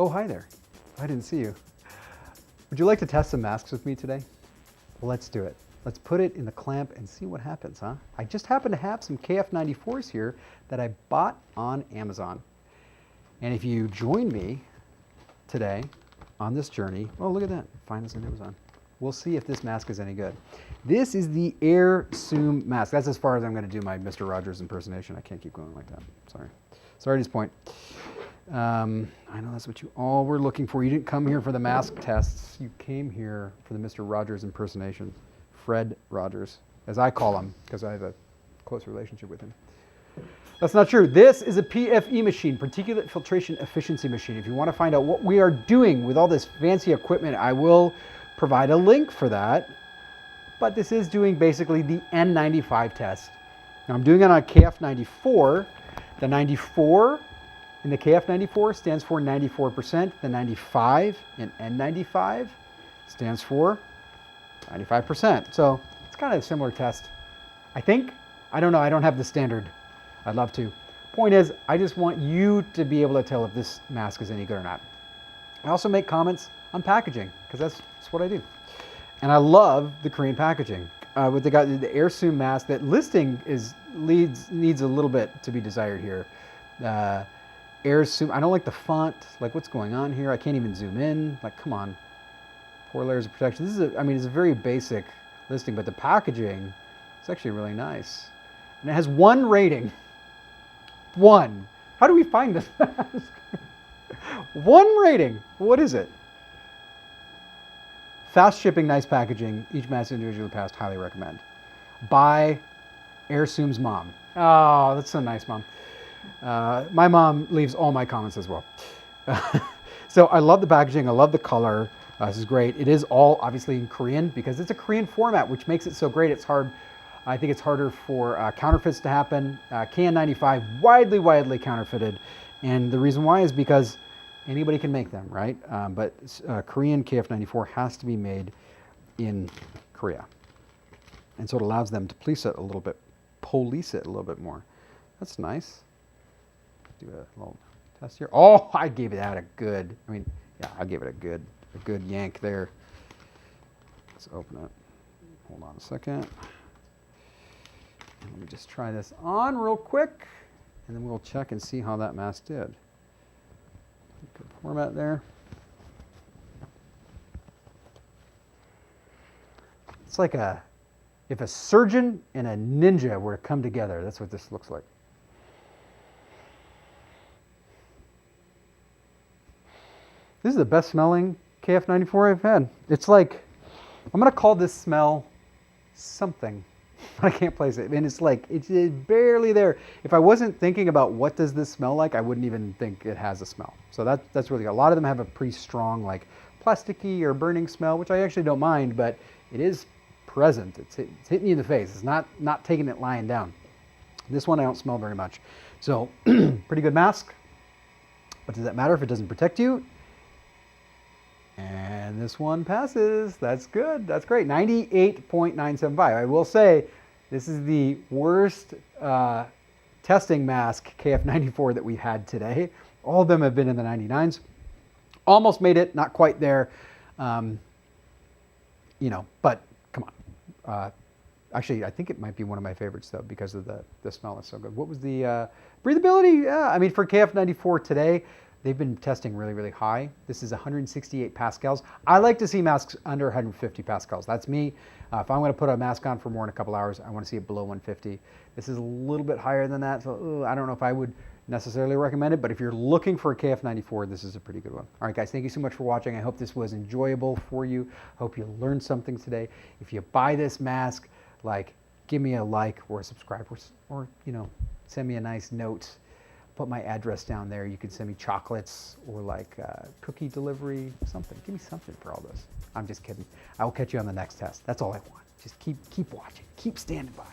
Oh, hi there. I didn't see you. Would you like to test some masks with me today? Well, let's do it. Let's put it in the clamp and see what happens, huh? I just happen to have some KF94s here that I bought on Amazon. And if you join me today on this journey, oh, look at that. Find us on Amazon. We'll see if this mask is any good. This is the AIRSOOM mask. That's as far as I'm going to do my Mr. Rogers impersonation. I can't keep going like that. Sorry. Sorry to disappoint. I know that's what you all were looking for. You didn't come here for the mask tests. You came here for the Mr. Rogers impersonation. Fred Rogers, as I call him, because I have a close relationship with him. That's not true. This is a PFE machine, Particulate Filtration Efficiency Machine. If you want to find out what we are doing with all this fancy equipment, I will provide a link for that. But this is doing basically the N95 test. Now I'm doing it on a KF94. The 94 in the KF94 stands for 94%. The 95 in N95 stands for 95%. So it's kind of a similar test, I think. I don't know. I don't have the standard. I'd love to. Point is, I just want you to be able to tell if this mask is any good or not. I also make comments on packaging because that's what I do. And I love the Korean packaging. What they got, the AIRSOOM mask, that listing needs a little bit to be desired here. AIRSOOM, I don't like the font. Like, what's going on here? I can't even zoom in. Like, come on. 4 layers of protection. This is it's a very basic listing, but the packaging is actually really nice. And it has 1 rating. 1. How do we find this mask? 1 rating. What is it? Fast shipping, nice packaging. Each mask individually passed. Highly recommend. By AIRSOOM's mom. Oh, that's so nice, Mom. My mom leaves all my comments as well. So I love the packaging. I love the color. This is great. It is all obviously in Korean because it's a Korean format, which makes it so great. It's hard. I think it's harder for counterfeits to happen. KN95, widely counterfeited. And the reason why is because anybody can make them, right? But Korean KF94 has to be made in Korea. And so it allows them to police it a little bit more. That's nice. Do a little test here. Oh, I gave that a good, I gave it a good yank there. Let's open it. Hold on a second. Let me just try this on real quick, and then we'll check and see how that mask did. Good format there. It's like if a surgeon and a ninja were to come together, that's what this looks like. This is the best smelling KF94 I've had. It's like, I'm going to call this smell something. I can't place it. And it's like, it's barely there. If I wasn't thinking about what does this smell like, I wouldn't even think it has a smell. So that's really good. A lot of them have a pretty strong, like, plasticky or burning smell, which I actually don't mind, but it is present. It's hitting you in the face. It's not taking it lying down. This one I don't smell very much. So, pretty good mask. But does that matter if it doesn't protect you? And this one passes. That's good. That's great. 98.975. I will say this is the worst testing mask KF94 that we've had today. All of them have been in the 99s. Almost made it. Not quite there. But come on. Actually, I think it might be one of my favorites, though, because of the smell is so good. What was the breathability? Yeah, for KF94 today, they've been testing really high. This is 168 pascals. I like to see masks under 150 pascals. That's me. If I'm going to put a mask on for more than a couple hours, I want to see it below 150. This is a little bit higher than that, so I don't know if I would necessarily recommend it, but if you're looking for a KF94, this is a pretty good one. All right, guys, thank you so much for watching. I hope this was enjoyable for you. I hope you learned something today. If you buy this mask, give me a like or a subscribe, or send me a nice note. Put my address down there. You can send me chocolates or cookie delivery, something. Give me something for all this. I'm just kidding. I will catch you on the next test. That's all I want. Just keep watching. Keep standing by.